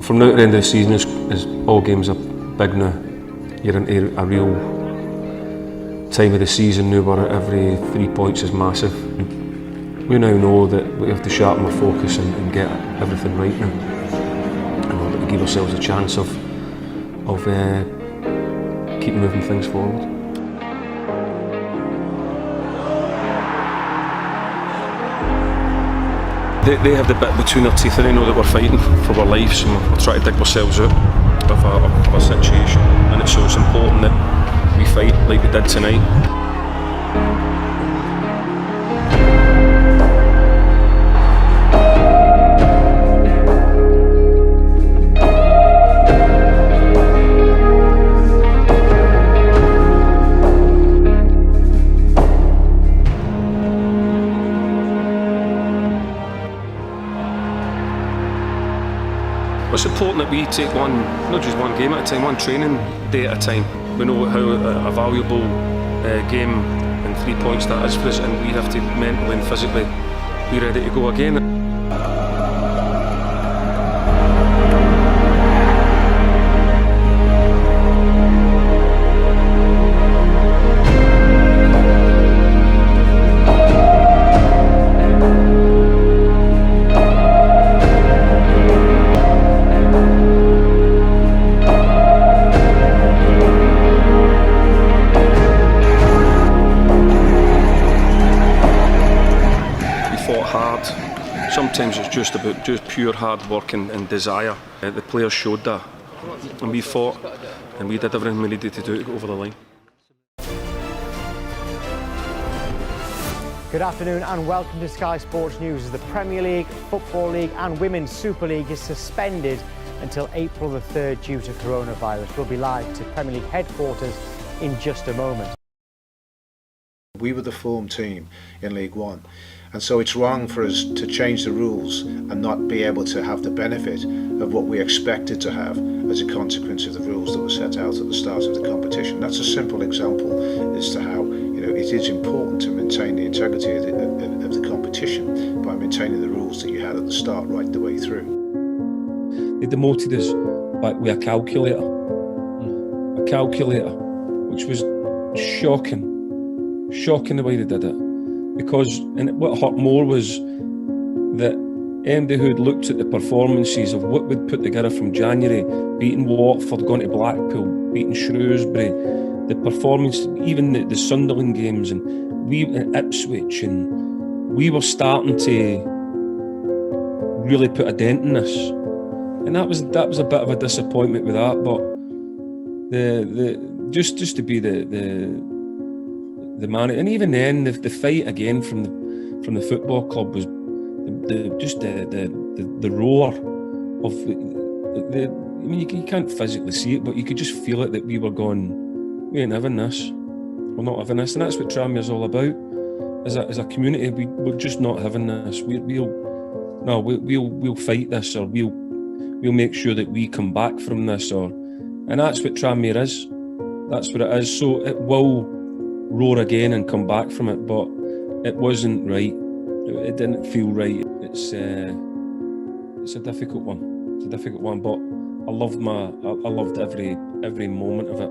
From now to the end of the season, as all games are big now, you're into a real time of the season now where every 3 points is massive. We now know that we have to sharpen our focus and get everything right now in order to give ourselves a chance of keep moving things forward. They have the bit between their teeth and they know that we're fighting for our lives and we're trying to dig ourselves out of a situation, and so it's important that we fight like we did tonight. It's important that we take not just one game at a time, one training day at a time. We know how a valuable game and 3 points that is for us, and we have to mentally and physically be ready to go again. Hard. Sometimes it's just about pure hard work and desire. The players showed that, and we fought, and we did everything we needed to do to go over the line. Good afternoon and welcome to Sky Sports News. As the Premier League, Football League and Women's Super League is suspended until April the 3rd due to coronavirus. We'll be live to Premier League headquarters in just a moment. We were the form team in League One, and so it's wrong for us to change the rules and not be able to have the benefit of what we expected to have as a consequence of the rules that were set out at the start of the competition. That's a simple example as to how it is important to maintain the integrity of the competition by maintaining the rules that you had at the start right the way through. They demoted us with a calculator, which was shocking the way they did it, because what hurt more was that anybody who'd looked at the performances of what we'd put together from January, beating Watford, going to Blackpool, beating Shrewsbury, the performance, even the Sunderland games, and we in Ipswich, and we were starting to really put a dent in this, and that was a bit of a disappointment with that. But just to be the man, and even then the fight again from the football club was the roar of I mean, you can't physically see it, but you could just feel it, that we were going, we ain't having this, we're not having this, and that's what Tranmere's all about. As a community, we're just not having this. We'll fight this, or we'll make sure that we come back from this, and that's what Tranmere is. That's what it is. So it will roar again and come back from it, but it wasn't right. It didn't feel right. It's a difficult one. But I loved every moment of it.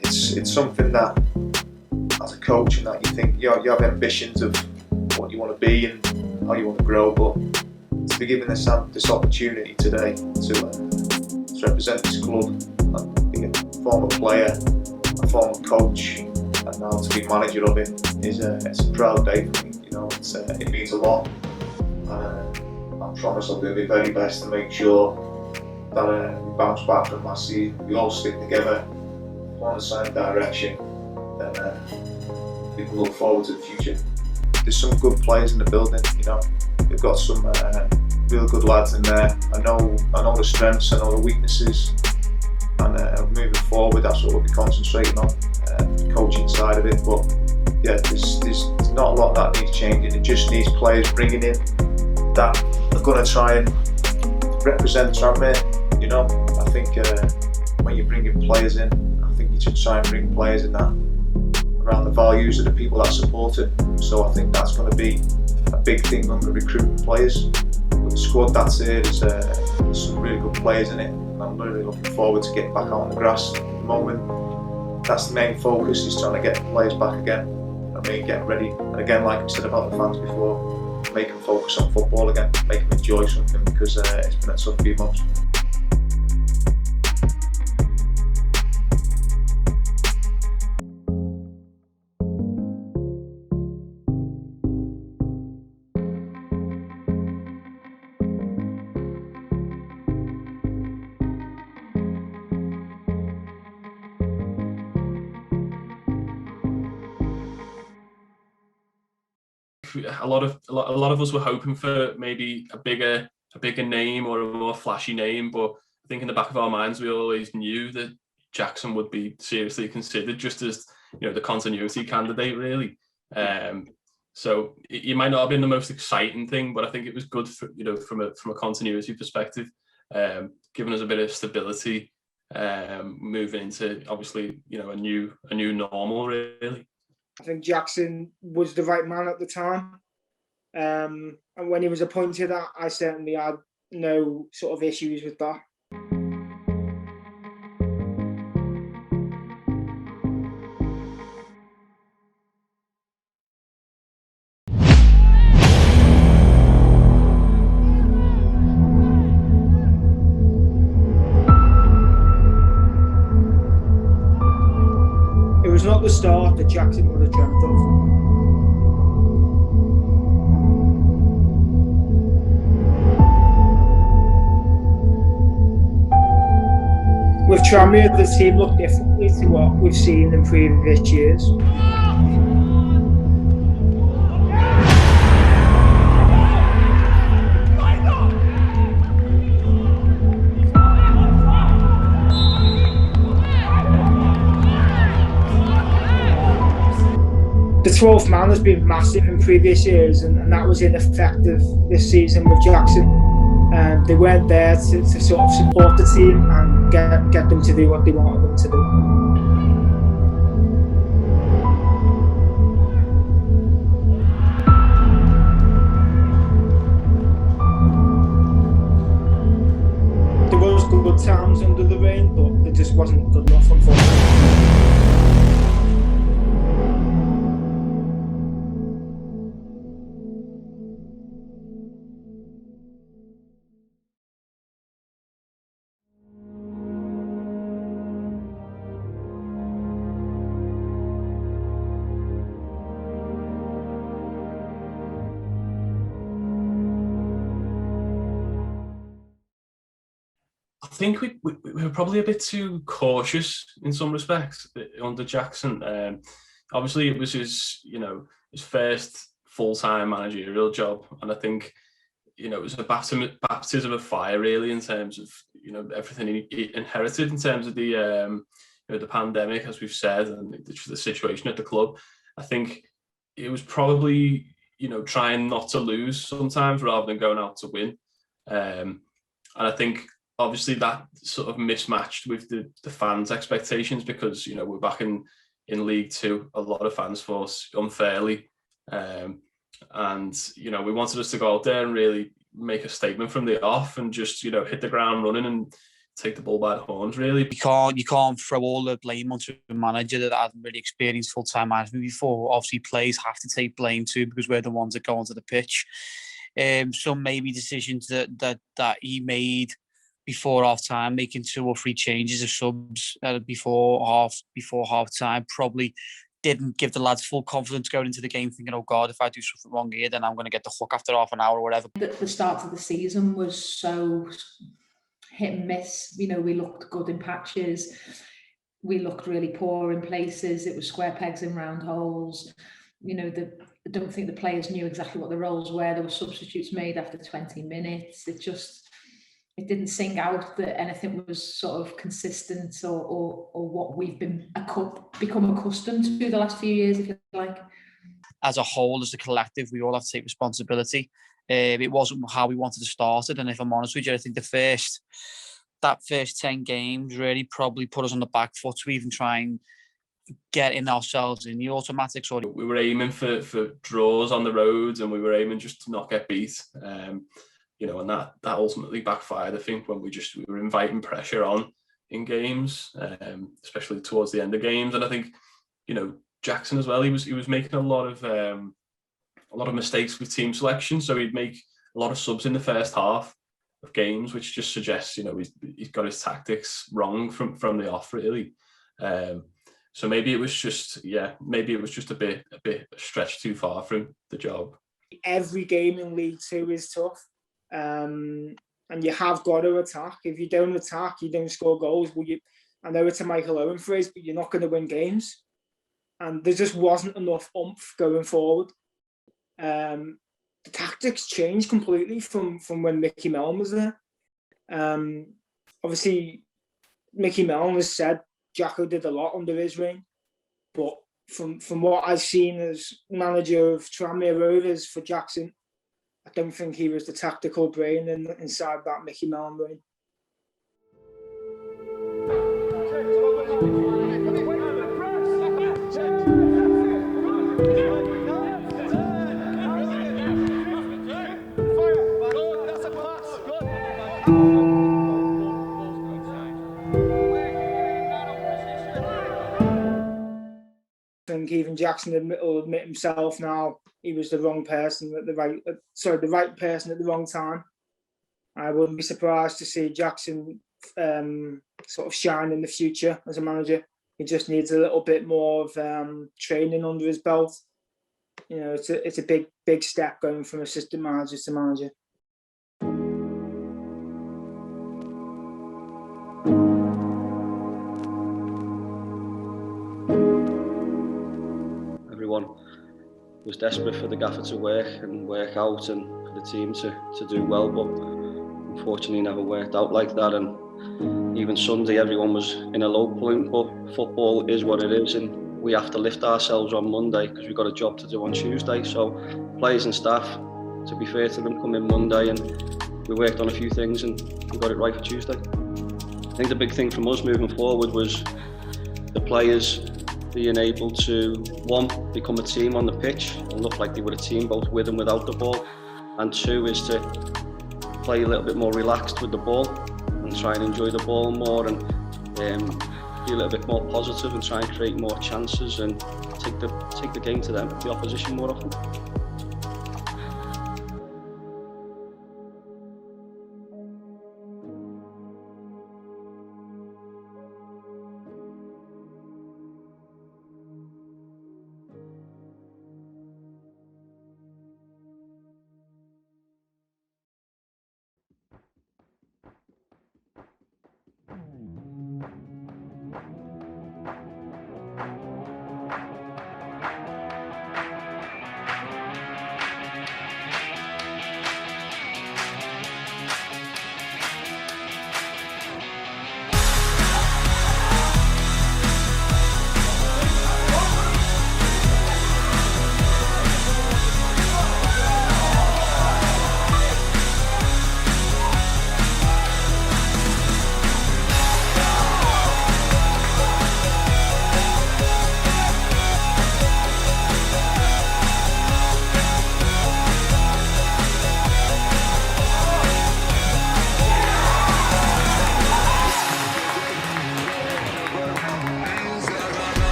it's something that, as a coach, and that you think you have ambitions of what you want to be and how you want to grow, but to be given this opportunity today to represent this club and be a former player, a former coach, and now to be manager of it it's a proud day for me. You know, it means a lot. I promise I'll do my very best to make sure that we bounce back from last season. We all stick together, go in the same direction, and we can look forward to the future. There's some good players in the building, you know. We've got some real good lads in there. I know the strengths, I know the weaknesses, and moving forward, that's what we'll be concentrating on, the coaching side of it. But yeah, there's not a lot that needs changing. It just needs players bringing in that are going to try and represent Tranmere. You know, I think when you're bringing players in, I think you should try and bring players in that around the values of the people that support it. So I think that's going to be a big thing when we're recruiting players. With the squad that's here, there's some really good players in it. I'm really looking forward to getting back out on the grass at the moment. That's the main focus, is trying to get players back again. I mean, get ready. And again, like I said about the fans before, make them focus on football again, make them enjoy something, because it's been a tough few months. A lot of us were hoping for maybe a bigger name or a more flashy name, but I think in the back of our minds we always knew that Jackson would be seriously considered, just as, you know, the continuity candidate, really. So it might not have been the most exciting thing, but I think it was good for, you know, from a continuity perspective, giving us a bit of stability, moving into, obviously, you know, a new normal, really. I think Jackson was the right man at the time. And when he was appointed, I certainly had no sort of issues with that. It was not the start that Jackson would have dreamt of. With Tranmere, the team looked differently to what we've seen in previous years. The 12th man has been massive in previous years, and that was ineffective this season with Jackson. They weren't there to sort of support the team and get them to do what they wanted them to do. There was good times under the rain, but it just wasn't good enough, unfortunately. I think we were probably a bit too cautious in some respects under Jackson. Obviously, it was his first full-time managerial job, and I think, you know, it was a baptism of fire, really, in terms of, you know, everything he inherited in terms of the pandemic, as we've said, and the situation at the club. I think it was probably, you know, trying not to lose sometimes rather than going out to win, and I think, obviously, that sort of mismatched with the fans' expectations, because, you know, we're back in League Two. A lot of fans for us unfairly, and, you know, we wanted us to go out there and really make a statement from the off and just, you know, hit the ground running and take the bull by the horns, really. You can't throw all the blame onto a manager that hasn't really experienced full-time management before. Obviously, players have to take blame too, because we're the ones that go onto the pitch. Some maybe decisions that he made before half time, making 2 or 3 changes of subs before half time, probably didn't give the lads full confidence going into the game, thinking, oh God, if I do something wrong here, then I'm going to get the hook after half an hour or whatever. The start of the season was so hit and miss. You know, we looked good in patches. We looked really poor in places. It was square pegs in round holes. You know, I don't think the players knew exactly what the roles were. There were substitutes made after 20 minutes. It didn't sing out that anything was sort of consistent or what we've become accustomed to the last few years, if you like. As a whole, as a collective, we all have to take responsibility. It wasn't how we wanted to start it, and if I'm honest with you, I think that first 10 games really probably put us on the back foot to even try and get in ourselves in the automatics. We were aiming for draws on the roads, and we were aiming just to not get beat. You know, and that ultimately backfired. I think when we were inviting pressure on in games, especially towards the end of games. And I think, you know, Jackson as well, he was making a lot of mistakes with team selection. So he'd make a lot of subs in the first half of games, which just suggests, you know, he's got his tactics wrong from the off, really. So maybe it was just a bit stretched too far from the job. Every game in League Two is tough. And you have got to attack. If you don't attack, you don't score goals. I know it's a Michael Owen phrase, but you're not going to win games. And there just wasn't enough oomph going forward. The tactics changed completely from when Mickey Mellon was there. Obviously, Mickey Mellon has said Jacko did a lot under his reign, but from what I've seen as manager of Tranmere Rovers for Jackson, I don't think he was the tactical brain inside that Mickey Mellon brain. I think even Jackson will admit himself now he was the wrong person at the right person at the wrong time. I wouldn't be surprised to see Jackson sort of shine in the future as a manager. He just needs a little bit more of training under his belt. You know, it's a big step going from assistant manager to manager. Everyone was desperate for the gaffer to work out and for the team to do well, but unfortunately never worked out like that. And even Sunday everyone was in a low point, but football is what it is, and we have to lift ourselves on Monday because we've got a job to do on Tuesday. So players and staff, to be fair to them, come in Monday and we worked on a few things and we got it right for Tuesday. I think the big thing from us moving forward was the players being able to, one, become a team on the pitch and look like they were a team both with and without the ball, and two is to play a little bit more relaxed with the ball and try and enjoy the ball more and be a little bit more positive and try and create more chances and take the game to them, the opposition, more often.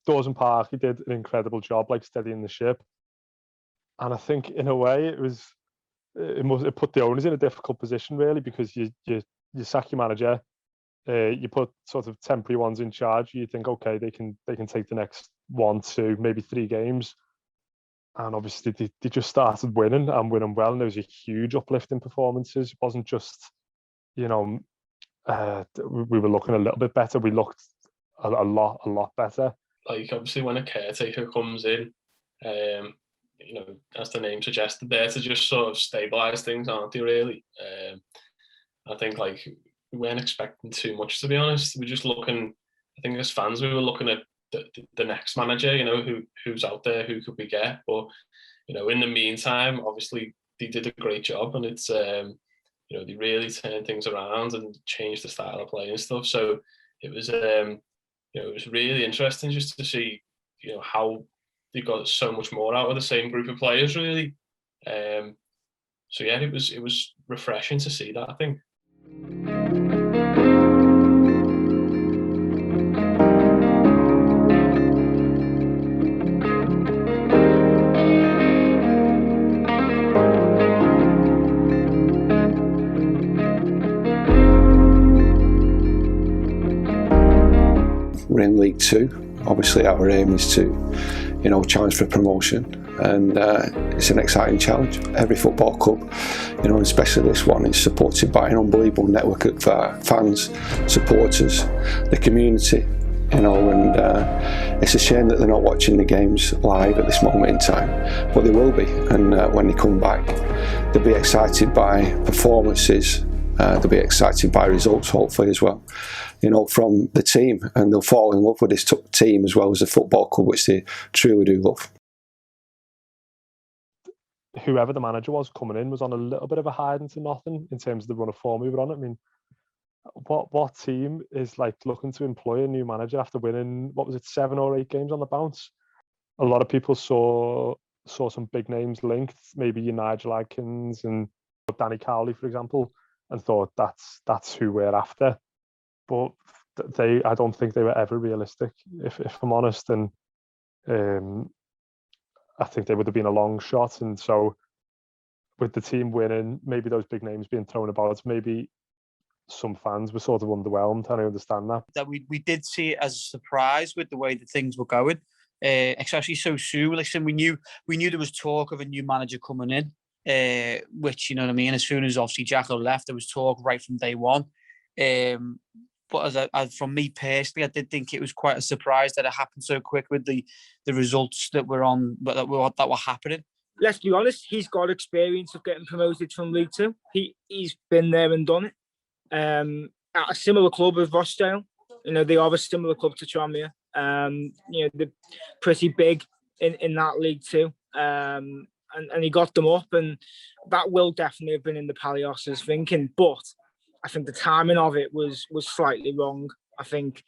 Dawson Park, he did an incredible job, like steadying the ship. And I think in a way it put the owners in a difficult position, really, because you sack your manager, you put sort of temporary ones in charge. You think, okay, they can take the next 1, 2, maybe 3 games, and obviously they just started winning and winning well, and there was a huge uplift in performances. It wasn't just, we were looking a little bit better. We looked a lot better. Like, obviously, when a caretaker comes in, as the name suggested, there to just sort of stabilise things, aren't they, really? I think, like, we weren't expecting too much, to be honest. We're just looking, I think as fans, we were looking at the next manager, who's out there, who could we get? But, in the meantime, obviously, they did a great job, and it's, they really turned things around and changed the style of play and stuff. So it was, it was really interesting just to see, how they got so much more out of the same group of players, really. So yeah, it was refreshing to see that, I think. We're in League 2. Obviously our aim is to, challenge for promotion, and it's an exciting challenge. Every football club, especially this one, is supported by an unbelievable network of fans, supporters, the community, and it's a shame that they're not watching the games live at this moment in time, but they will be, and when they come back, they'll be excited by performances. They'll be excited by results, hopefully, as well, from the team, and they'll fall in love with this team as well as the football club, which they truly do love. Whoever the manager was coming in was on a little bit of a hiding to nothing in terms of the run of form we were on. I mean, what team is like looking to employ a new manager after winning, 7 or 8 games on the bounce? A lot of people saw some big names linked, maybe Nigel Adkins and Danny Cowley, for example, and thought that's who we're after. But I don't think they were ever realistic, if I'm honest. And I think they would have been a long shot. And so with the team winning, maybe those big names being thrown about, maybe some fans were sort of underwhelmed, and I understand that. That we did see it as a surprise with the way that things were going, especially so soon. Listen, we knew there was talk of a new manager coming in, which, you know what I mean, as soon as obviously Jacko left, there was talk right from day one. But from me personally, I did think it was quite a surprise that it happened so quick with the results that were happening. Let's be honest, he's got experience of getting promoted from League 2. He's been there and done it. At a similar club as Rochdale, they are a similar club to Tranmere. They're pretty big in that League 2. And he got them up, and that will definitely have been in the Palios's thinking. But I think the timing of it was slightly wrong. I think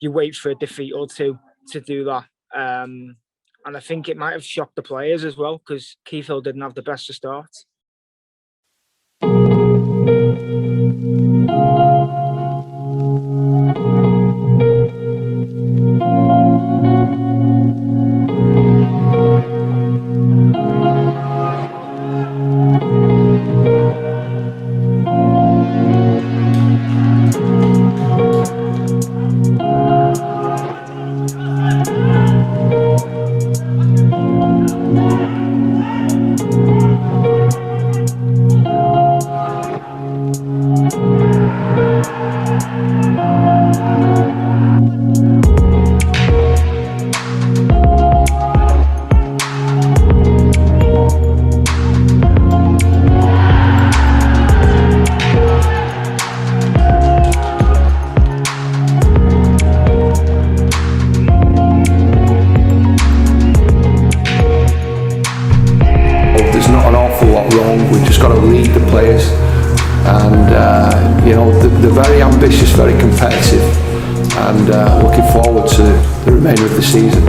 you wait for a defeat or two to do that. And I think it might have shocked the players as well, because Keith Hill didn't have the best of starts. They're very ambitious, very competitive, and looking forward to the remainder of the season.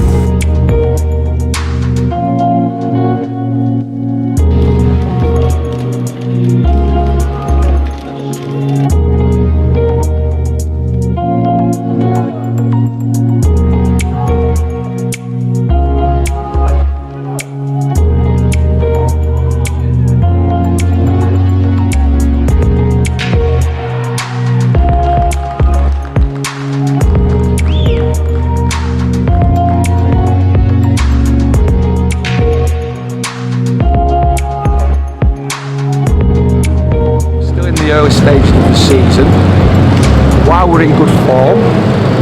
form,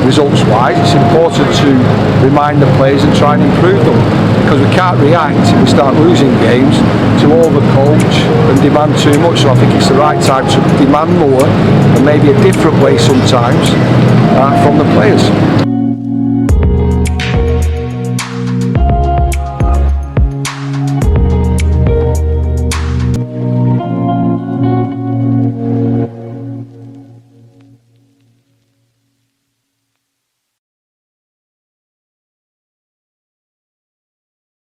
results-wise, it's important to remind the players and try and improve them, because we can't react if we start losing games to overcoach and demand too much. So I think it's the right time to demand more and maybe a different way sometimes from the players.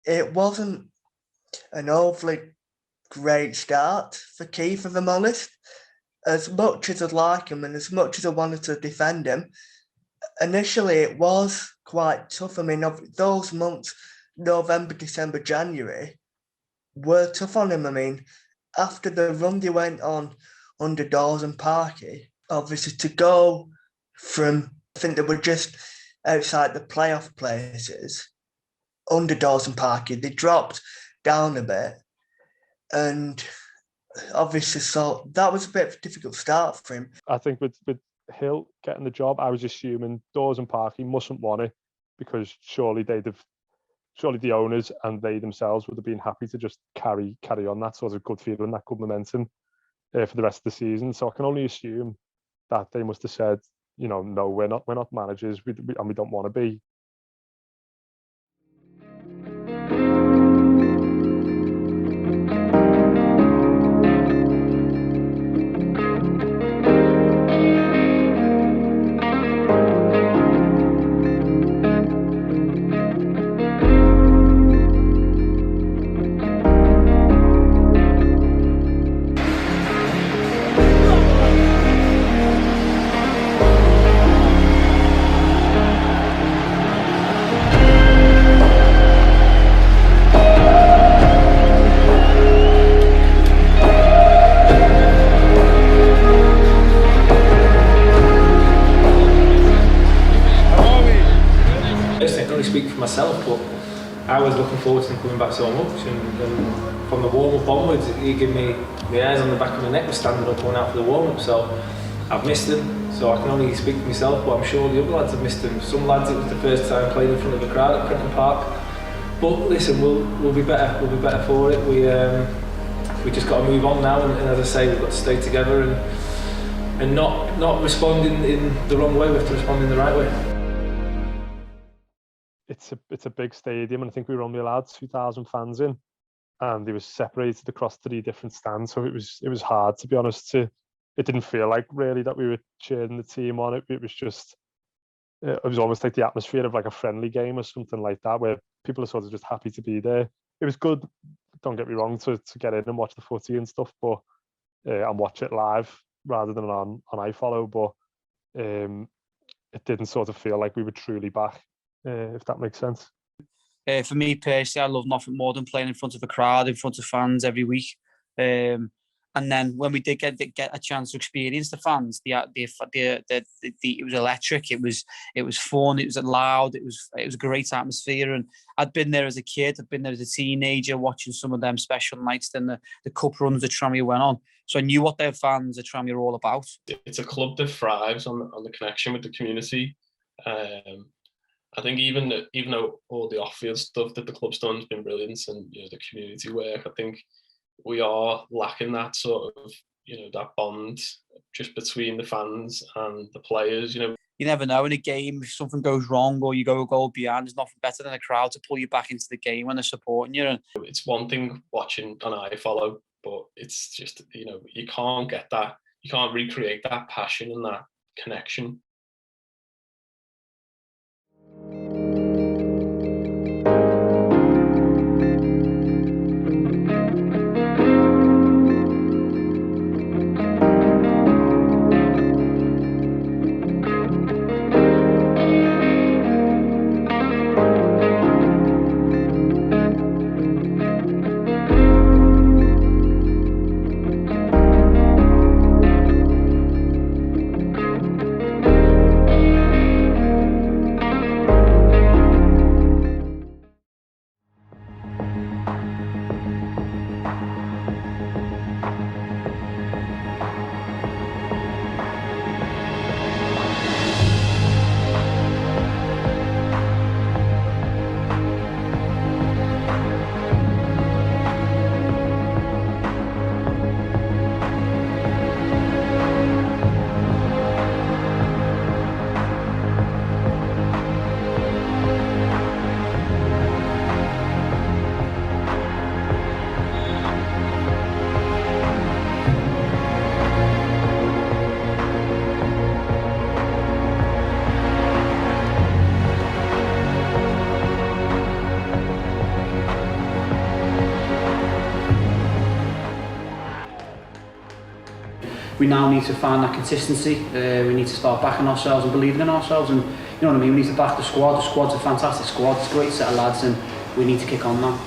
It wasn't an awfully great start for Keith, if I'm honest. As much as I'd like him and as much as I wanted to defend him, initially it was quite tough. I mean, those months, November, December, January, were tough on him. I mean, after the run they went on under Dawes and Parky, obviously to go from, I think they were just outside the playoff places, under Dawes and Parky, they dropped down a bit, and obviously, so that was a bit of a difficult start for him. I think with Hill getting the job, I was assuming Dawes and Parky mustn't want it, because surely the owners and they themselves would have been happy to just carry on that sort of good feeling, that good momentum for the rest of the season. So I can only assume that they must have said, no, we're not managers, and we don't want to be. Myself, but I was looking forward to him coming back so much, and from the warm-up onwards, he gave me the hairs on the back of my neck was standing up going out for the warm-up, so I've missed him. So I can only speak for myself, but I'm sure the other lads have missed him. Some lads, it was the first time playing in front of a crowd at Crichton Park, but listen, we'll be better. We'll be better for it. We just got to move on now, and as I say, we've got to stay together and not respond in the wrong way. We have to respond in the right way. It's a big stadium, and I think we were only allowed 2,000 fans in, and they were separated across 3 different stands. So it was hard, to be honest. It didn't feel like really that we were cheering the team on. It was just, it was almost like the atmosphere of like a friendly game or something like that, where people are sort of just happy to be there. It was good, don't get me wrong, to get in and watch the footy and stuff, but and watch it live rather than on iFollow. But it didn't sort of feel like we were truly back. If that makes sense. For me personally, I love nothing more than playing in front of a crowd, in front of fans every week. And then when we did get a chance to experience the fans, it was electric. It was fun. It was loud. It was a great atmosphere. And I'd been there as a kid. I'd been there as a teenager, watching some of them special nights. Then the cup runs that Tranmere went on. So I knew what their fans at Tranmere are all about. It's a club that thrives on the connection with the community. I think even though all the off-field stuff that the club's done has been brilliant, and the community work, I think we are lacking that sort of that bond just between the fans and the players. You never know in a game if something goes wrong or you go a goal behind. There's nothing better than a crowd to pull you back into the game when they're supporting you. And it's one thing watching on iFollow, but it's just you can't get that. You can't recreate that passion and that connection. we now need to find that consistency. We need to start backing ourselves and believing in ourselves, and you know what I mean, we need to back the squad. The squad's a fantastic squad, it's a great set of lads, and we need to kick on now.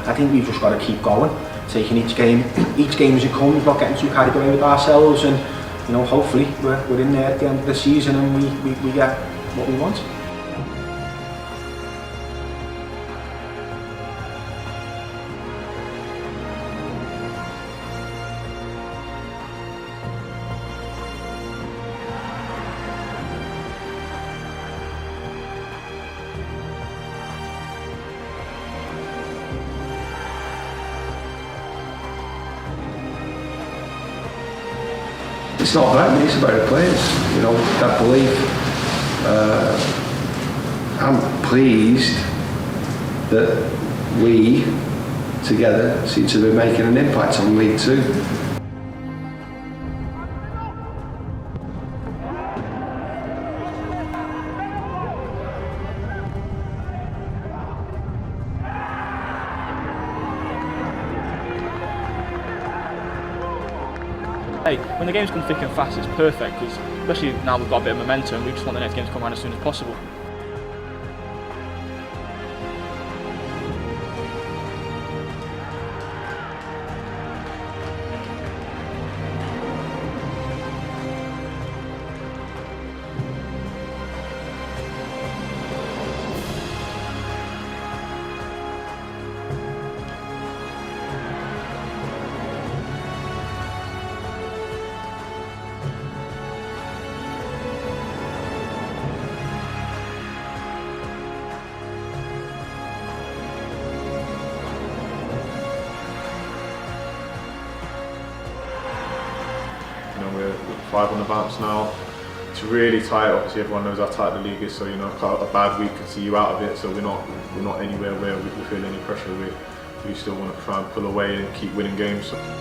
I think we've just got to keep going, taking each game as it comes, not getting too carried away with ourselves, and you know, hopefully we're in there at the end of the season and we get what we want. It's not about me, it's about the players, you know, that belief. I'm pleased that we, together, seem to be making an impact on League Two. Hey, when the games come thick and fast, it's perfect, because especially now we've got a bit of momentum, we just want the next game to come around as soon as possible. We're 5 on the bounce now. It's really tight. Obviously, everyone knows how tight the league is. So you know, a bad week can see you out of it. So we're not anywhere where we feel any pressure. We still want to try and pull away and keep winning games. So.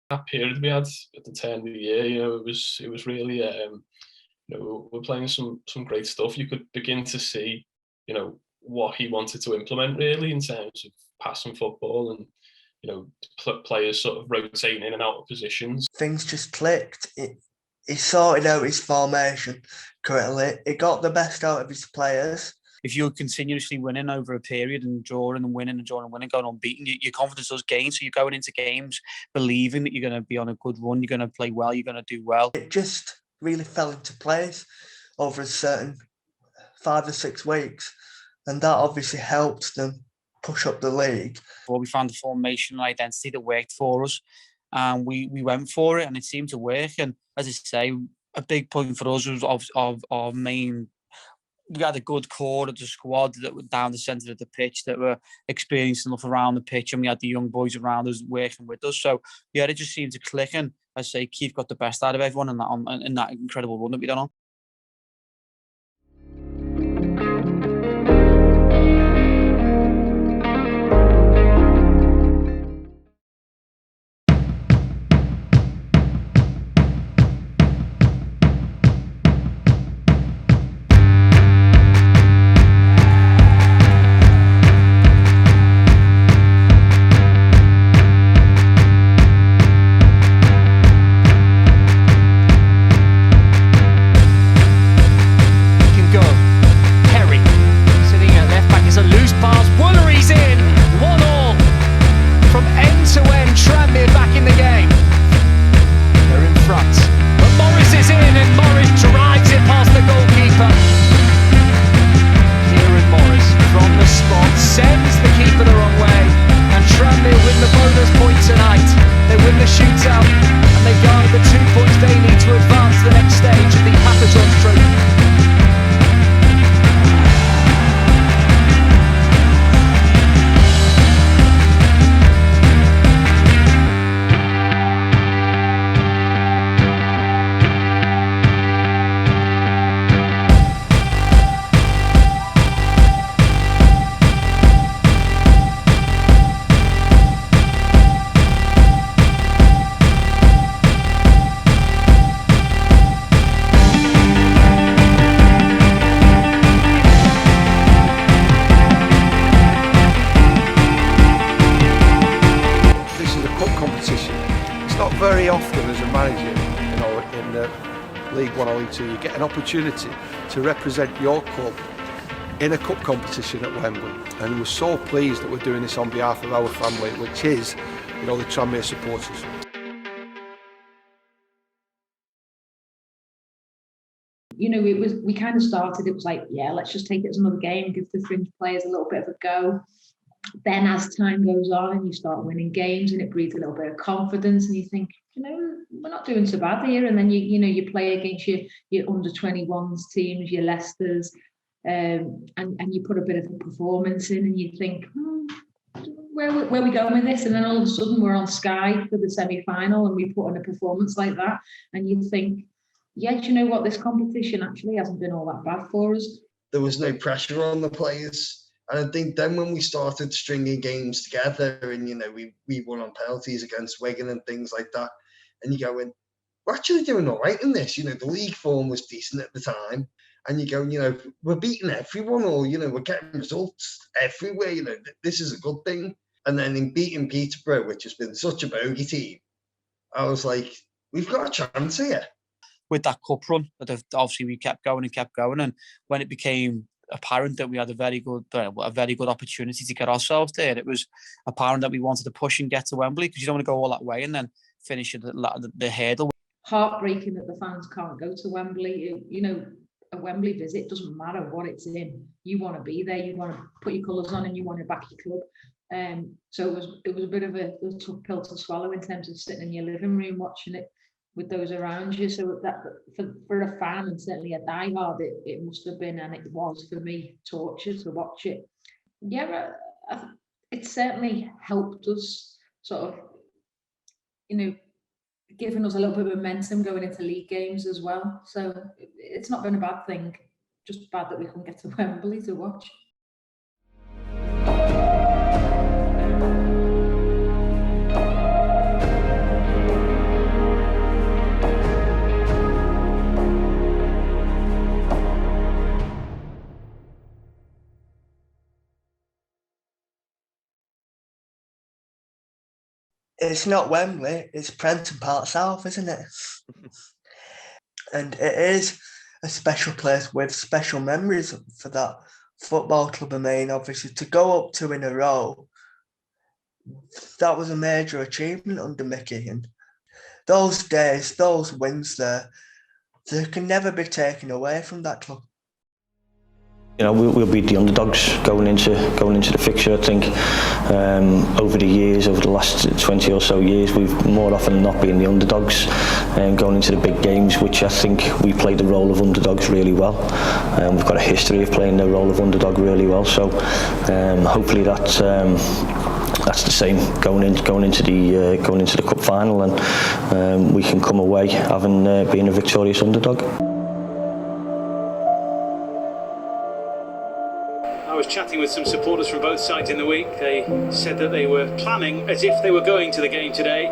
That period we had at the turn of the year, you know, it was really, you know, we're playing some great stuff. You could begin to see, you know, what he wanted to implement really in terms of passing football and, you know, players sort of rotating in and out of positions. Things just clicked. He sorted out his formation correctly. He got the best out of his players. If you're continuously winning over a period and drawing and winning and drawing and winning, going unbeaten, your confidence does gain. So you're going into games believing that you're going to be on a good run, you're going to play well, you're going to do well. It just really fell into place over a certain 5 or 6 weeks, and that obviously helped them push up the league. Well, we found the formation and identity that worked for us, and we went for it, and it seemed to work. And as I say, a big point for us was of our main. We had a good core of the squad that were down the centre of the pitch, that were experienced enough around the pitch, and we had the young boys around us working with us. So yeah, it just seemed to click, and I say Keith got the best out of everyone in that incredible run that we done on. very often as a manager, in the League 1 or League 2, you get an opportunity to represent your club in a cup competition at Wembley, and we're so pleased that we're doing this on behalf of our family, which is, the Tranmere supporters. We kind of started, it was like, yeah, let's just take it as another game, give the fringe players a little bit of a go. Then as time goes on and you start winning games and it breeds a little bit of confidence and you think, we're not doing so bad here. And then you play against your under 21s teams, your Leicesters, and you put a bit of a performance in and you think, where are we going with this? And then all of a sudden we're on Sky for the semi-final and we put on a performance like that. And you think, yeah, do you know what? This competition actually hasn't been all that bad for us. There was no pressure on the players. And I think then when we started stringing games together and, we won on penalties against Wigan and things like that, and you go in, we're actually doing all right in this. The league form was decent at the time. And you go, we're beating everyone, or, we're getting results everywhere. This is a good thing. And then in beating Peterborough, which has been such a bogey team, I was like, we've got a chance here. With that cup run, obviously we kept going, and when it became apparent that we had a very good opportunity to get ourselves there, it was apparent that we wanted to push and get to Wembley, because you don't want to go all that way and then finish at the hurdle. Heartbreaking that the fans can't go to Wembley. A Wembley visit doesn't matter what it's in. You want to be there, you want to put your colours on, and you want to back your club. So it was a bit of a tough pill to swallow in terms of sitting in your living room watching it with those around you. So that for a fan, and certainly a diehard, it must have been, and it was for me, torture to watch it. Yeah, it certainly helped us sort of, giving us a little bit of momentum going into league games as well. So it's not been a bad thing, just bad that we couldn't get to Wembley to watch. It's not Wembley, it's Prenton Park South, isn't it? And it is a special place with special memories for that football club. I mean, obviously, to go up 2 in a row, that was a major achievement under Mickey. And those days, those wins there, they can never be taken away from that club. We'll be the underdogs going into the fixture. I think over the years, over the last 20 or so years, we've more often than not been the underdogs and going into the big games, which I think we play the role of underdogs really well. We've got a history of playing the role of underdog really well. So hopefully that's the same going into the cup final, and we can come away having been a victorious underdog. I was chatting with some supporters from both sides in the week. They said that they were planning as if they were going to the game today,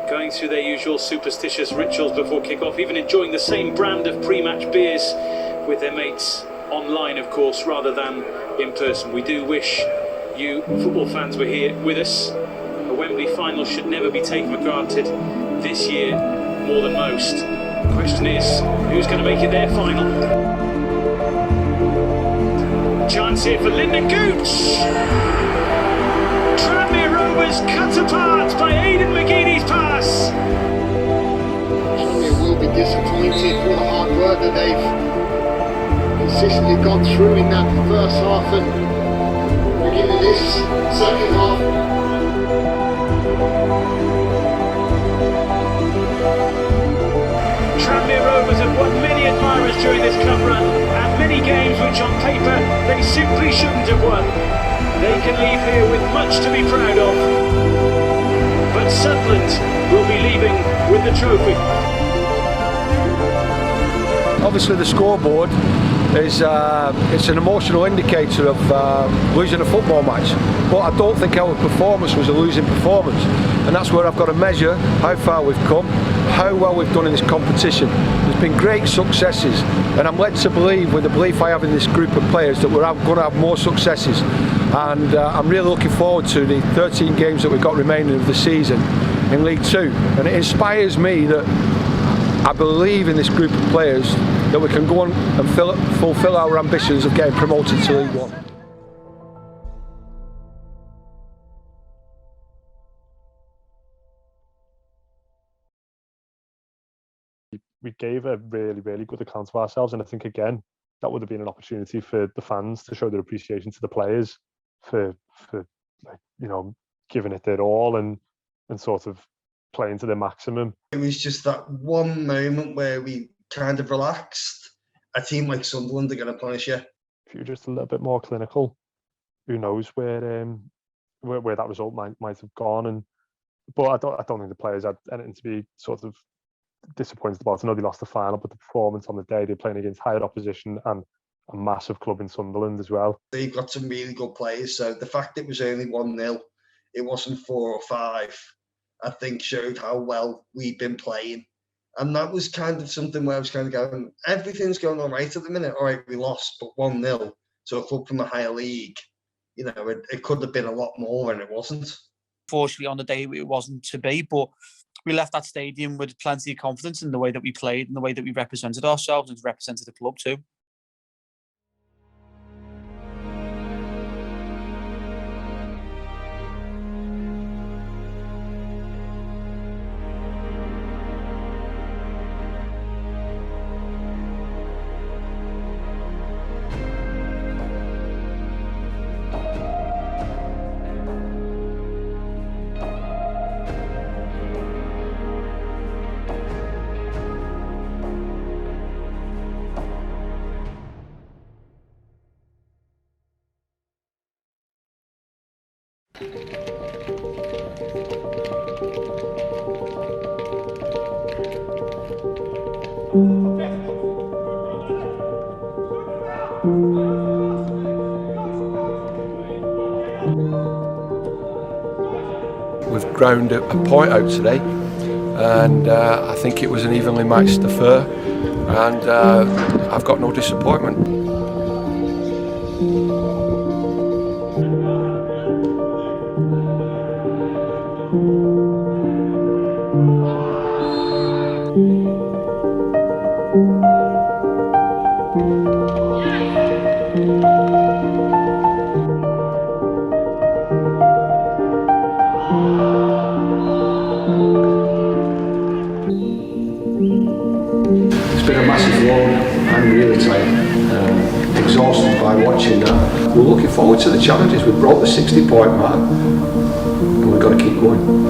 going through their usual superstitious rituals before kick-off, even enjoying the same brand of pre-match beers with their mates online, of course, rather than in person. We do wish you football fans were here with us. A Wembley final should never be taken for granted this year more than most. The question is, who's going to make it their final? Chance here for Lyndon Gooch. Tranmere Rovers cut apart by Aidan McGeady's pass. Tranmere will be disappointed for the hard work that they've consistently gone through in that first half and beginning this second half. Tranmere Rovers have won many admirers during this club run, and many games which on paper they simply shouldn't have won. They can leave here with much to be proud of. But Sunderland will be leaving with the trophy. Obviously the scoreboard is it's an emotional indicator of losing a football match, but I don't think our performance was a losing performance, and that's where I've got to measure how far we've come, how well we've done in this competition. There's been great successes, and I'm led to believe, with the belief I have in this group of players, that we're going to have more successes, and I'm really looking forward to the 13 games that we've got remaining of the season, in League Two, and it inspires me that I believe in this group of players that we can go on and fulfil our ambitions of getting promoted to League One. We gave a really, really good account of ourselves, and I think again that would have been an opportunity for the fans to show their appreciation to the players for like, you know, giving it their all and sort of playing to their maximum. It was just that one moment where we kind of relaxed. A team like Sunderland are going to punish you. If you're just a little bit more clinical, who knows where that result might have gone. But I don't think the players had anything to be sort of disappointed about. I know they lost the final, but the performance on the day, they're playing against higher opposition and a massive club in Sunderland as well. They've got some really good players, so the fact it was only 1-0, it wasn't 4 or 5, I think showed how well we've been playing. And that was kind of something where I was kind of going, everything's going all right at the minute. All right, we lost, but 1-0 to a club from a higher league, you know, it could have been a lot more and it wasn't. Fortunately, on the day it wasn't to be, but we left that stadium with plenty of confidence in the way that we played and the way that we represented ourselves and represented the club too. We've ground a point out today, and I think it was an evenly matched affair, and I've got no disappointment. It's been a massive load. I'm really tired, exhausted by watching that. We're looking forward to the challenges. We've brought the 60-point mark, and we've got to keep going.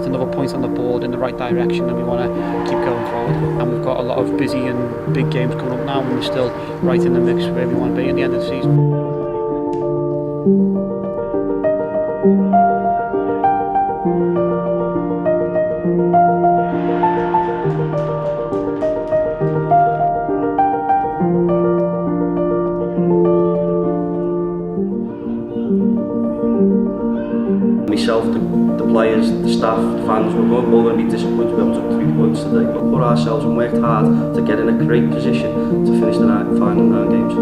Another point on the board in the right direction, and we want to keep going forward. And we've got a lot of busy and big games coming up now, and we're still right in the mix where we want to be at the end of the season. Myself, the players, the staff, the fans, we're all going to be disappointed we haven't took 3 points today, but put ourselves and worked hard to get in a great position to finish the final 9 games.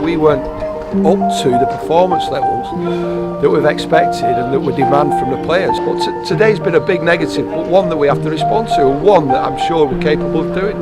We weren't up to the performance levels that we've expected and that we demand from the players. But today's been a big negative, but one that we have to respond to, and one that I'm sure we're capable of doing.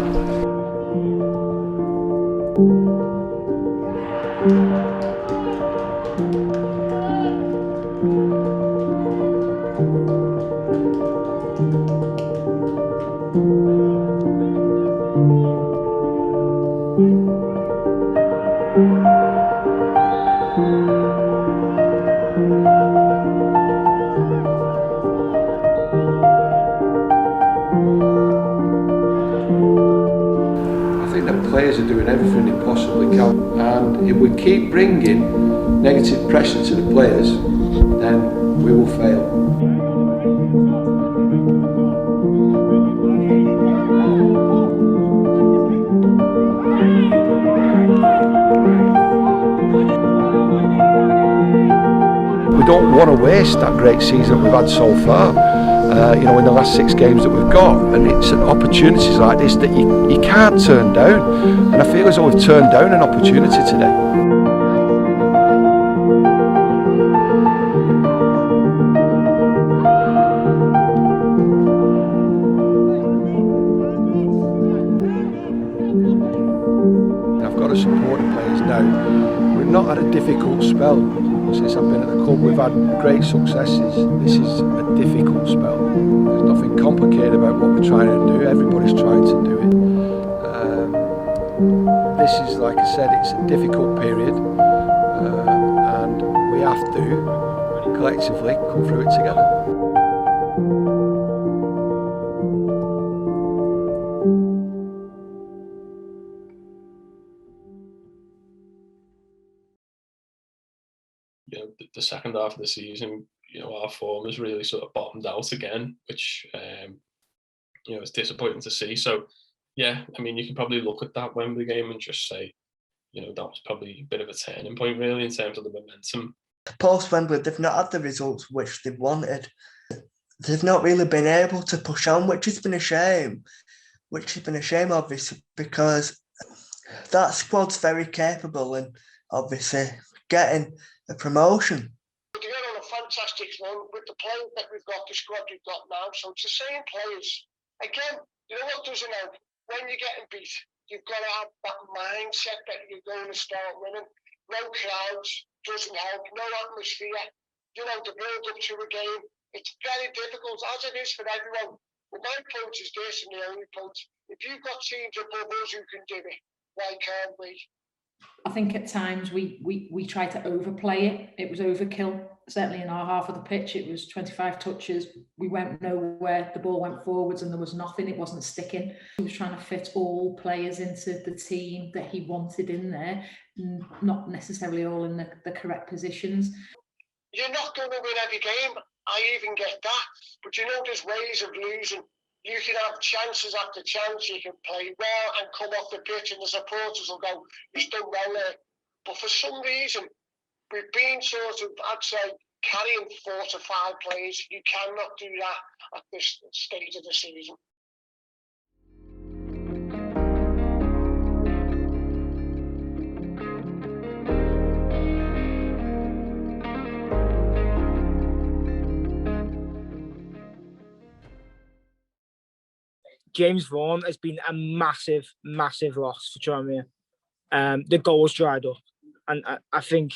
possibly can. And if we keep bringing negative pressure to the players, then we will fail. We don't want to waste that great season we've had so far, in the last 6 games that we've got, and it's opportunities like this that you can't turn down, and I feel as though we've turned down an opportunity today. I've got to support the players now. We've not had a difficult spell since I've been at the club. We've had great successes. This is a difficult spell. There's nothing complicated about what we're trying to do. Everybody's trying to do it. This is, like I said, it's a difficult period, and we have to collectively come through it together. The second half of the season, our form has really sort of bottomed out again, which is disappointing to see. So, yeah, I mean, you can probably look at that Wembley game and just say, that was probably a bit of a turning point, really, in terms of the momentum. Post Wembley, they've not had the results which they wanted. They've not really been able to push on, which has been a shame. Obviously, because that squad's very capable and obviously getting a promotion. They're on a fantastic run with the players that we've got, the squad we've got now. So it's the same players. Again, you know what doesn't help? When you're getting beat, you've got to have that mindset that you're going to start winning. No crowds doesn't help. No atmosphere. The build up to a game. It's very difficult, as it is for everyone. But my point is this, and the only point: if you've got teams above us who can do it, why can't we? I think at times we tried to overplay it. It was overkill. Certainly in our half of the pitch, it was 25 touches. We went nowhere. The ball went forwards and there was nothing. It wasn't sticking. He was trying to fit all players into the team that he wanted in there, not necessarily all in the correct positions. You're not going to win every game. I even get that. But there's ways of losing. You can have chances after chance, you can play well and come off the pitch and the supporters will go, you've done well there. But for some reason, we've been sort of, I'd say, carrying 4 to 5 players. You cannot do that at this stage of the season. James Vaughan has been a massive, massive loss for Tranmere. The goals dried up. And I think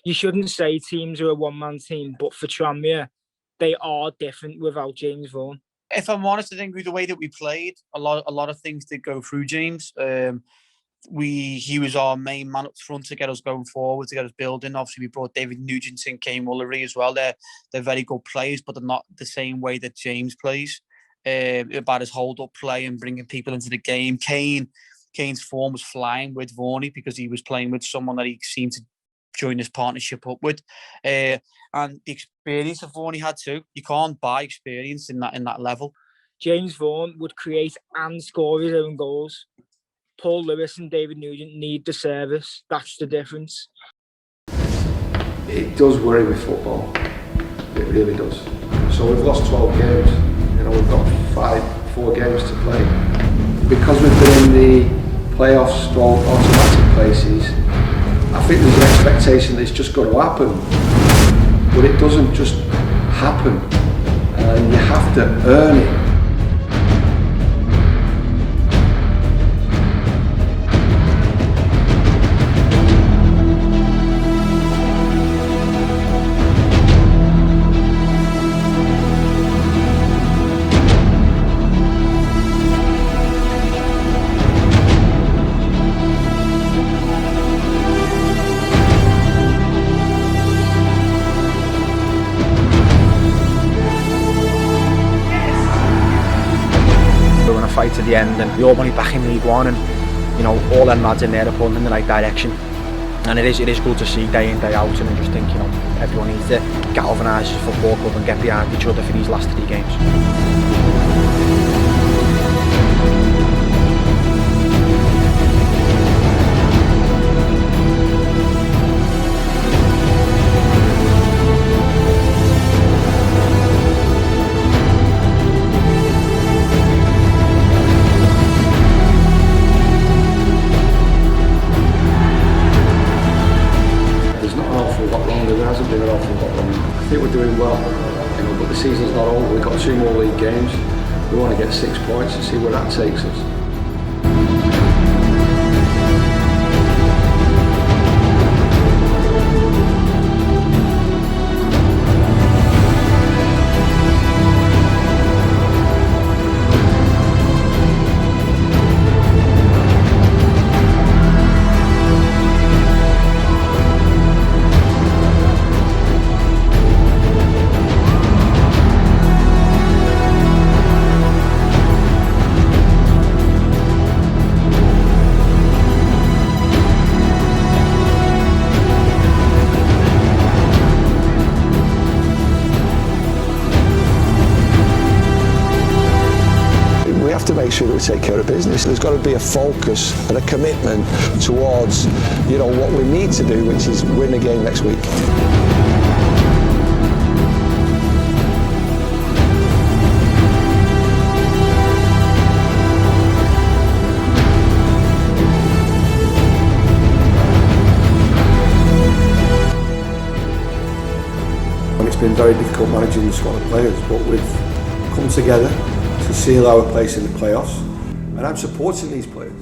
you shouldn't say teams are a one-man team, but for Tranmere, they are different without James Vaughan. If I'm honest, I think with the way that we played, a lot of things did go through James. He was our main man up front to get us going forward, to get us building. Obviously, we brought David Nugent and Kane Mullery as well. They're very good players, but they're not the same way that James plays. About his hold-up play and bringing people into the game. Kane's form was flying with Varney because he was playing with someone that he seemed to join his partnership up with. And the experience that Varney had too. You can't buy experience in that level. James Vaughan would create and score his own goals. Paul Lewis and David Nugent need the service. That's the difference. It does worry with football. It really does. So we've lost 12 games. We've got 4 games to play. Because we've been in the playoffs, automatic places, I think there's an expectation that it's just going to happen. But it doesn't just happen. You have to earn it. Fight to the end, and we all want it back in League One, and you know, all them lads in there are pulling in the right direction. And it is good to see day in, day out, and I just think, you know, everyone needs to galvanise the football club and get behind each other for these last 3 games. There hasn't been an awful lot wrong. I think we're doing well, you know, but the season's not over. We've got 2 more league games. We want to get 6 points and see where that takes us. To make sure that we take care of business. There's got to be a focus and a commitment towards, you know, what we need to do, which is win the game next week. It's been very difficult managing the squad of players, but we've come together to seal our place in the playoffs, and I'm supporting these players.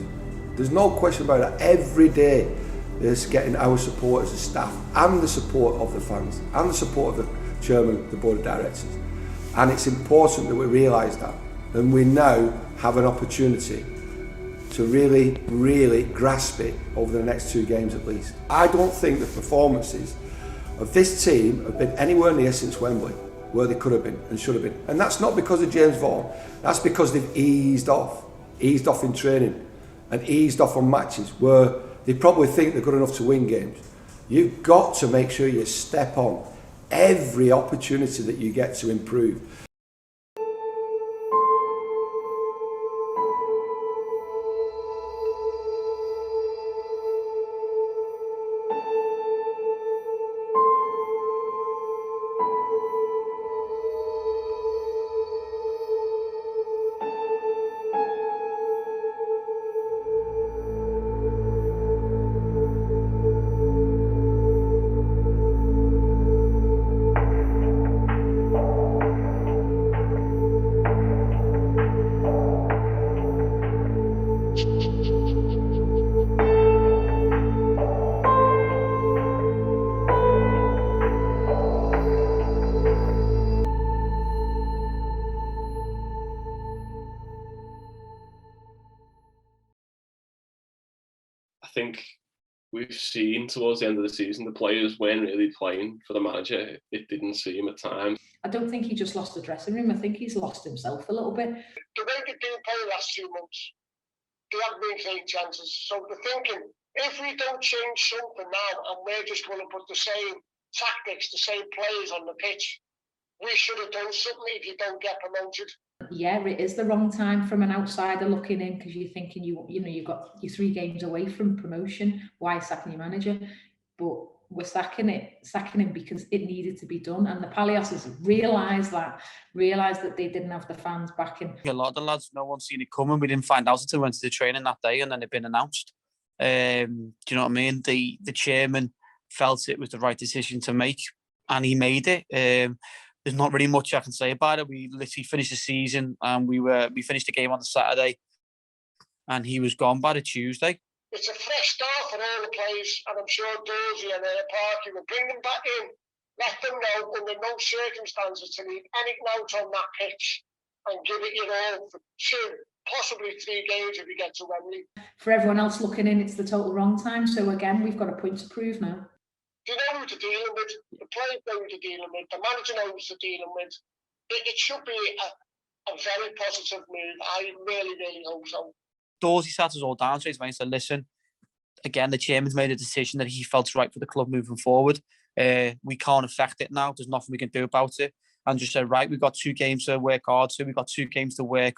There's no question about it. Every day is getting our support as a staff and the support of the fans and the support of the chairman, the board of directors. And it's important that we realise that, and we now have an opportunity to really grasp it over the next 2 games at least. I don't think the performances of this team have been anywhere near since Wembley where they could have been and should have been. And that's not because of James Vaughan, that's because they've eased off in training and eased off on matches where they probably think they're good enough to win games. You've got to make sure you step on every opportunity that you get to improve. I think we've seen towards the end of the season the players weren't really playing for the manager. It didn't seem at times. I don't think he just lost the dressing room. I think he's lost himself a little bit. The way they didn't play the last 2 months, they haven't been taking chances. So they're thinking, if we don't change something now and we're just going to put the same tactics, the same players on the pitch, we should have done something if you don't get promoted. Yeah, it is the wrong time from an outsider looking in, because you're thinking you've got your 3 games away from promotion. Why sacking your manager? But we're sacking him because it needed to be done, and the Paliases realised that they didn't have the fans backing. A lot of the lads, no one's seen it coming. We didn't find out until we went to the training that day, and then it'd been announced. Do you know what I mean? The chairman felt it was the right decision to make, and he made it. There's not really much I can say about it. We literally finished the season, and we finished the game on the Saturday, and he was gone by the Tuesday. It's a fresh start for all the players, and I'm sure Dorsey and Parky will bring them back in, let them know under no circumstances to leave anything out on that pitch, and give it your all for 2, possibly 3 games if we get to Wembley. For everyone else looking in, it's the total wrong time. So again, we've got a point to prove now. They know who they're dealing with, the players know who they're dealing with, the manager knows who they're dealing with. It should be a very positive move. I really, really hope so. Dorsey sat us all down straight away and said, listen, again, the chairman's made a decision that he felt right for the club moving forward. We can't affect it now. There's nothing we can do about it. And just said, right, we've got 2 games to work hard to. We've got 2 games to work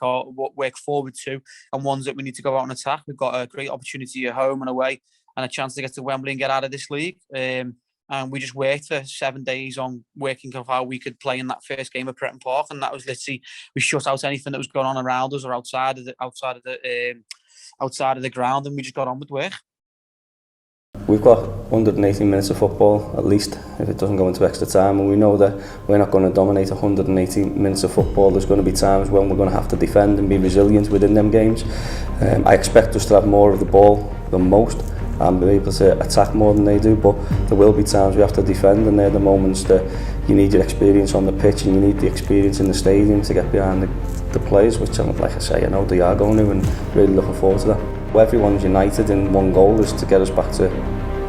forward to, and ones that we need to go out and attack. We've got a great opportunity at home and away, and a chance to get to Wembley and get out of this league. And we just worked for 7 days on working of how we could play in that first game at Prenton Park, and that was literally, we shut out anything that was going on around us or outside of the ground, and we just got on with work. We've got 180 minutes of football at least if it doesn't go into extra time, and we know that we're not going to dominate 180 minutes of football. There's going to be times when we're going to have to defend and be resilient within them games. I expect us to have more of the ball than most and be able to attack more than they do, but there will be times we have to defend, and they're the moments that you need your experience on the pitch and you need the experience in the stadium to get behind the players, which, like I say, I know they are going to, and really looking forward to that. Everyone's united in one goal, is to get us back to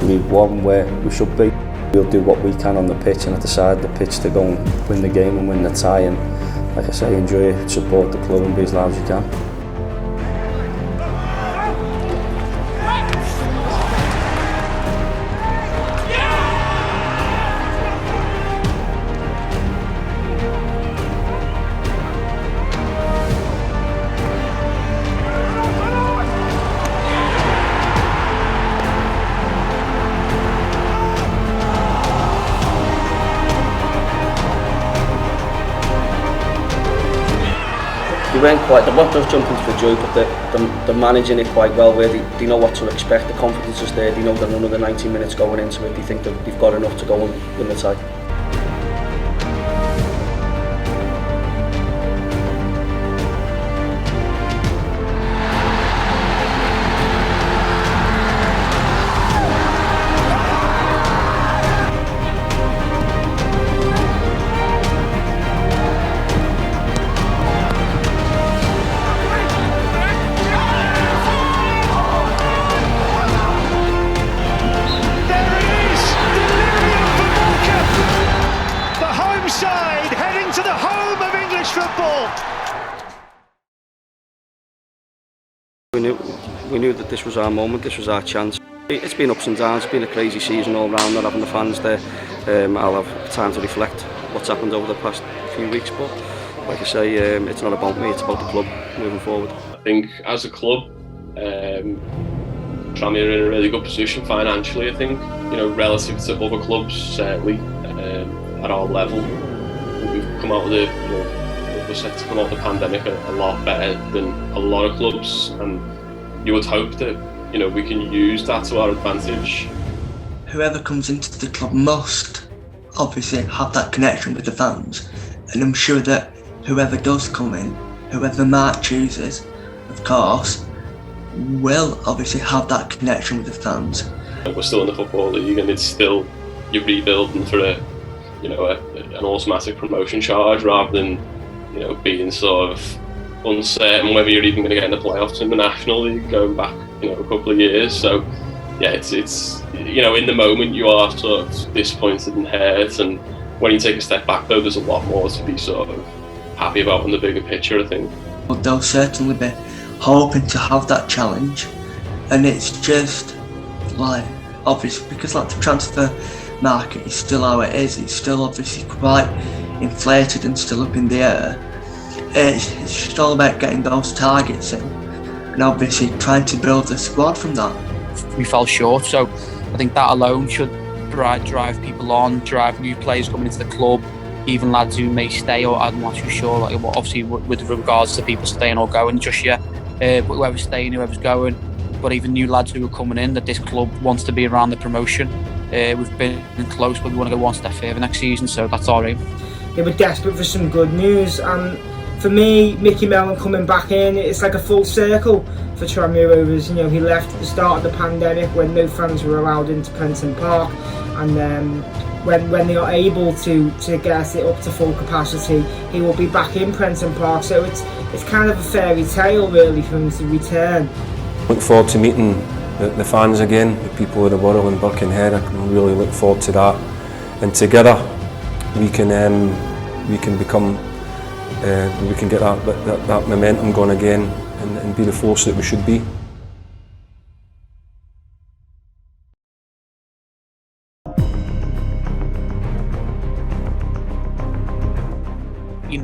League One where we should be. We'll do what we can on the pitch and at the side of the pitch to go and win the game and win the tie, and like I say, enjoy it, support the club and be as loud as you can. They weren't just jumping for joy, but they're managing it quite well, where they know what to expect. The confidence is there. They know that none of the 90 minutes going into it, they think that they've got enough to go and win the tie. We knew that this was our moment, this was our chance. It's been ups and downs, it's been a crazy season all round, not having the fans there. I'll have time to reflect what's happened over the past few weeks, but like I say, it's not about me, it's about the club moving forward. I think as a club, Tranmere are in a really good position financially, I think, relative to other clubs, certainly, at our level. We've come out of we're set to come out of the pandemic a lot better than a lot of clubs, and you would hope that we can use that to our advantage. Whoever comes into the club must obviously have that connection with the fans, and I'm sure that whoever does come in, whoever Mark chooses, of course, will obviously have that connection with the fans. We're still in the Football League, and it's still, you're rebuilding for an automatic promotion charge rather than being sort of uncertain whether you're even going to get in the playoffs in the National League going back a couple of years. So yeah, it's in the moment you are sort of disappointed and hurt, and when you take a step back though, there's a lot more to be sort of happy about in the bigger picture, I think. They'll certainly be hoping to have that challenge, and it's just like, obviously, because like the transfer market is still how it is, it's still obviously quite inflated and still up in the air. It's just all about getting those targets in and obviously trying to build the squad from that. We fell short, so I think that alone should drive people on, drive new players coming into the club, even lads who may stay, or I'm not too sure, like obviously with regards to people staying or going just yet, but whoever's staying, whoever's going, but even new lads who are coming in, that this club wants to be around the promotion. We've been close, but we want to go one step further next season, so that's our aim. They were desperate for some good news, and for me, Mickey Mellon coming back in, it's like a full circle for Tranmere Rovers. He left at the start of the pandemic when no fans were allowed into Prenton Park, and when they are able to get it up to full capacity, he will be back in Prenton Park. So it's kind of a fairy tale really for him to return. Look forward to meeting the fans again, the people of the Wirral and Birkenhead. I can really look forward to that, and together we can become. We can get that momentum going again, and be the force that we should be. He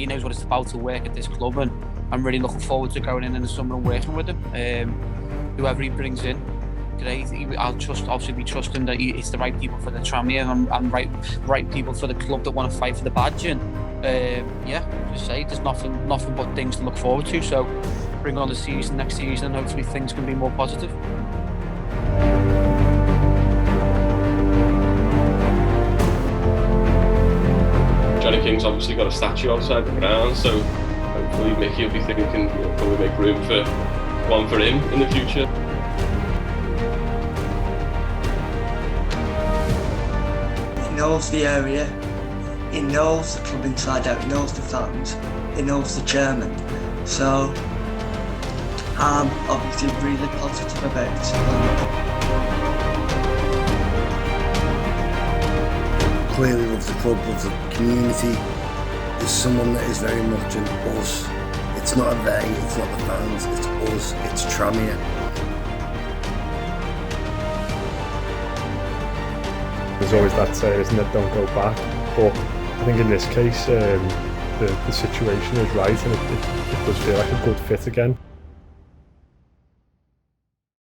knows what it's about to work at this club, and I'm really looking forward to going in the summer and working with him. Whoever he brings in, great. I'll obviously be trusting that it's the right people for the Tranmere and right people for the club that want to fight for the badge. And just say there's nothing but things to look forward to. So bring on the next season, and hopefully things can be more positive. Johnny King's obviously got a statue outside the ground, so hopefully Mickey will be thinking, can we make room for one for him in the future? He knows the area, he knows the club inside out, he knows the fans, he knows the chairman. So I'm obviously really positive about it. Clearly loves the club, loves the community. Is someone that is very much an us. It's not a they, it's not the fans, it's us, it's Tranmere. There's always that saying, isn't it, don't go back. But I think in this case, the situation is right, and it does feel like a good fit again.